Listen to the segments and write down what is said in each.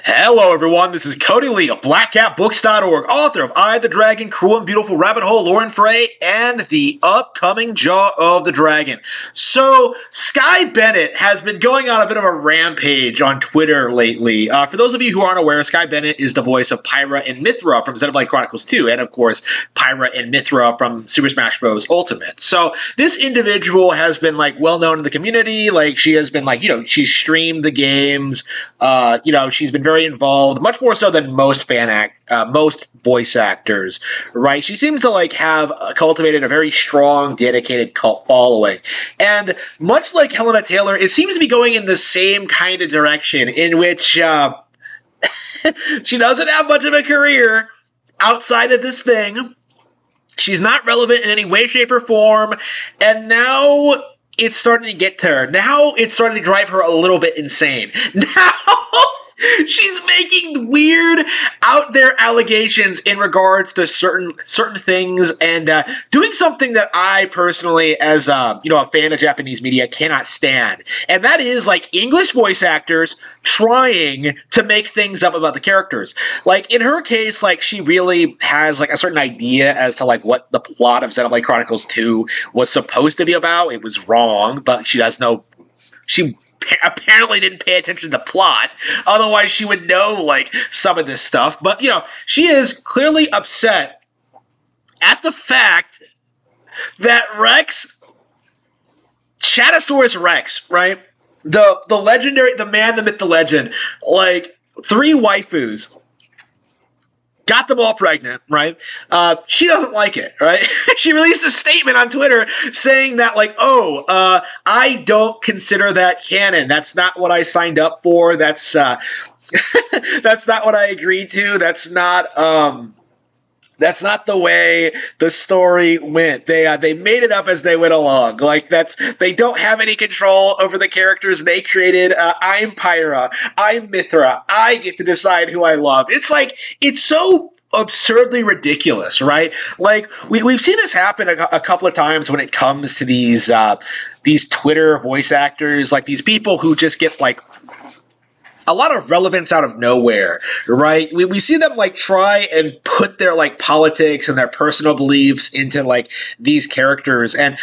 Hello everyone, this is Cody Lee of BlackCatBooks.org, author of I, the Dragon, Cruel and Beautiful Rabbit Hole, Lauren Frey, and the upcoming Jaw of the Dragon. So, Skye Bennet has been going on a bit of a rampage on Twitter lately. For those of you who aren't aware, Skye Bennet is the voice of Pyra and Mythra from Xenoblade Chronicles 2, and of course, Pyra and Mythra from Super Smash Bros. Ultimate. So, this individual has been, well known in the community. She has been, she's streamed the games, she's been very involved, much more so than most most voice actors, right? She seems to have cultivated a very strong, dedicated cult following, and much like Helena Taylor, it seems to be going in the same kind of direction in which she doesn't have much of a career outside of this thing. She's not relevant in any way, shape, or form, and now it's starting to get to her. Now it's starting to drive her a little bit insane. Now she's making weird, out there allegations in regards to certain things, and doing something that I personally, as a fan of Japanese media, cannot stand. And that is English voice actors trying to make things up about the characters. In her case, she really has a certain idea as to what the plot of Xenoblade Chronicles 2 was supposed to be about. It was wrong, but she apparently didn't pay attention to the plot. Otherwise, she would know, some of this stuff. But, she is clearly upset at the fact that Rex, Chatosaurus Rex, right? The legendary, the man, the myth, the legend, 3 waifus, got them all pregnant, right? She doesn't like it, right? She released a statement on Twitter saying that, I don't consider that canon. That's not what I signed up for. That's that's not what I agreed to. That's not the way the story went. They made it up as they went along. They don't have any control over the characters they created. I'm Pyra. I'm Mythra. I get to decide who I love. It's so absurdly ridiculous, right? We've seen this happen a couple of times when it comes to these Twitter voice actors, these people who just get a lot of relevance out of nowhere, right? We see them try and put their politics and their personal beliefs into these characters, and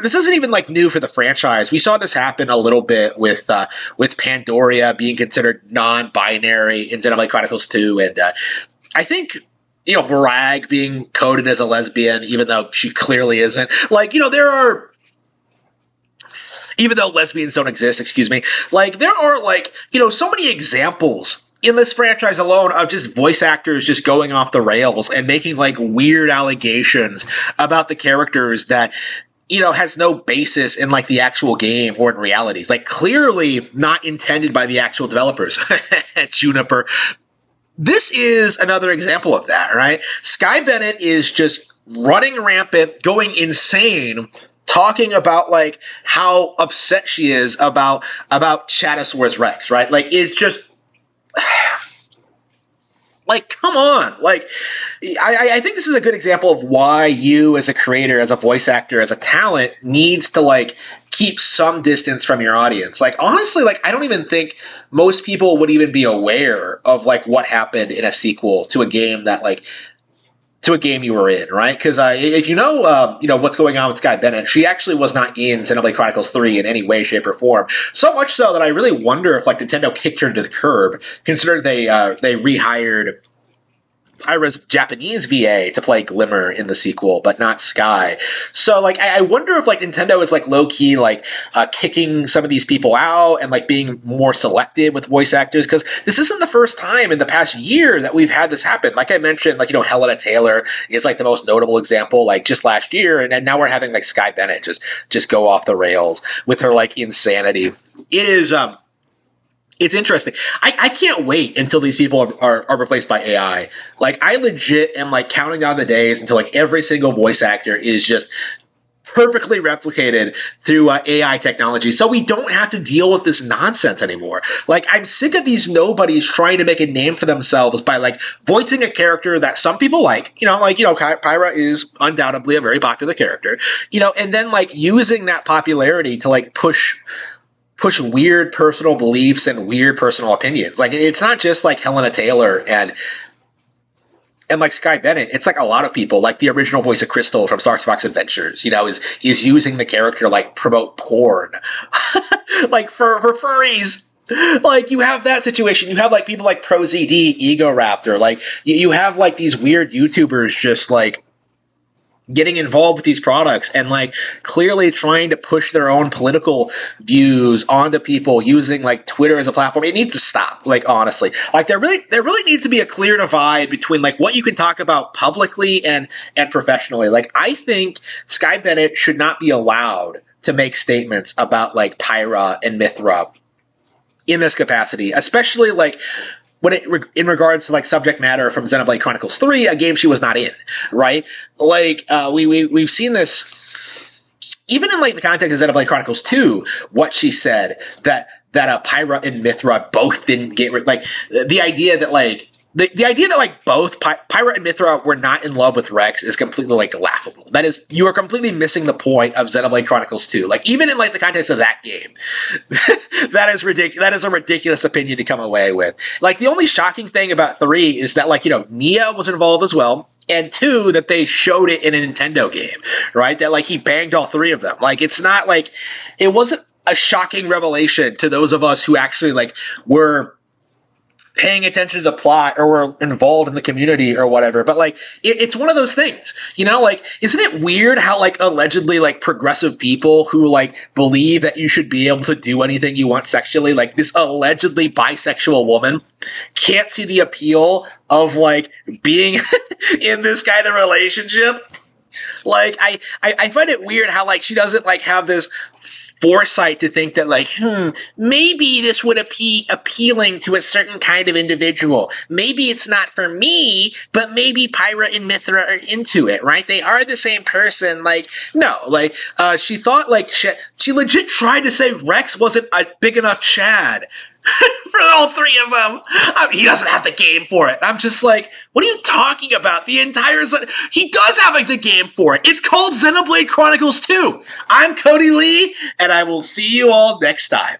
this isn't even new for the franchise. We saw this happen a little bit with Pandoria being considered non-binary in Xenoblade Chronicles 2, and I think Bragg being coded as a lesbian, even though she clearly isn't. There are. Even though lesbians don't exist, excuse me, there are, so many examples in this franchise alone of just voice actors just going off the rails and making, weird allegations about the characters that, has no basis in, the actual game or in realities. Clearly not intended by the actual developers. Juniper. This is another example of that, right? Skye Bennet is just running rampant, going insane, talking about how upset she is about Chatosaurus Rex, right? It's just come on. I think this is a good example of why you as a creator, as a voice actor, as a talent needs to keep some distance from your audience. Honestly, I don't even think most people would even be aware of what happened in a sequel to a game that to a game you were in, right? Because if you know what's going on with Skye Bennet, she actually was not in Xenoblade Chronicles 3 in any way, shape, or form. So much so that I really wonder if Nintendo kicked her to the curb, considering they rehired Pyra's Japanese VA to play Glimmer in the sequel, but not Skye. So, I wonder if, Nintendo is, low-key, kicking some of these people out and, being more selective with voice actors, because this isn't the first time in the past year that we've had this happen. Like I mentioned, Helena Taylor is, the most notable example, just last year, and now we're having, Skye Bennet just go off the rails with her, insanity. It is, it's interesting. I can't wait until these people are replaced by AI. I legit am counting down the days until every single voice actor is just perfectly replicated through AI technology, so we don't have to deal with this nonsense anymore. I'm sick of these nobodies trying to make a name for themselves by voicing a character that some people Pyra is undoubtedly a very popular character, and then using that popularity to push push weird personal beliefs and weird personal opinions. Like, it's not just like Helena Taylor and like Skye Bennet. It's like a lot of people, like the original voice of Crystal from Star Fox Adventures, is using the character to like promote porn, like for furries. Like, you have that situation. You have like people like ProZD, Ego Raptor. Like, you have like these weird YouTubers just like getting involved with these products and like clearly trying to push their own political views onto people using like Twitter as a platform. It needs to stop, like, honestly. Like, there really needs to be a clear divide between like what you can talk about publicly and professionally. Like, I think Skye Bennet should not be allowed to make statements about like Pyra and Mithra in this capacity, especially like in regards to like subject matter from Xenoblade Chronicles 3, a game she was not in, right? Like, we've seen this even in like the context of Xenoblade Chronicles 2, what she said that Pyra and Mithra both didn't get like the idea that like the idea that like both Pyra and Mithra were not in love with Rex is completely like laughable. That is, you are completely missing the point of Xenoblade Chronicles 2. Like, even in like the context of that game, that is ridiculous. That is a ridiculous opinion to come away with. Like, the only shocking thing about 3 is that like, Nia was involved as well. And 2, that they showed it in a Nintendo game, right? That like he banged all 3 of them. Like, it's not like it wasn't a shocking revelation to those of us who actually like were paying attention to the plot or were involved in the community or whatever. But like, it's one of those things, like, isn't it weird how like allegedly like progressive people who like believe that you should be able to do anything you want sexually, like this allegedly bisexual woman, can't see the appeal of like being in this kind of relationship? Like, I find it weird how like she doesn't like have this foresight to think that like, maybe this would be appealing to a certain kind of individual. Maybe it's not for me, but maybe Pyra and Mithra are into it, right? They are the same person. Like, no, like, she thought like she legit tried to say Rex wasn't a big enough Chad for all 3 of them. He doesn't have the game for it. I'm just like, what are you talking about? He does have like the game for it. It's called Xenoblade Chronicles 2. I'm Cody Lee, and I will see you all next time.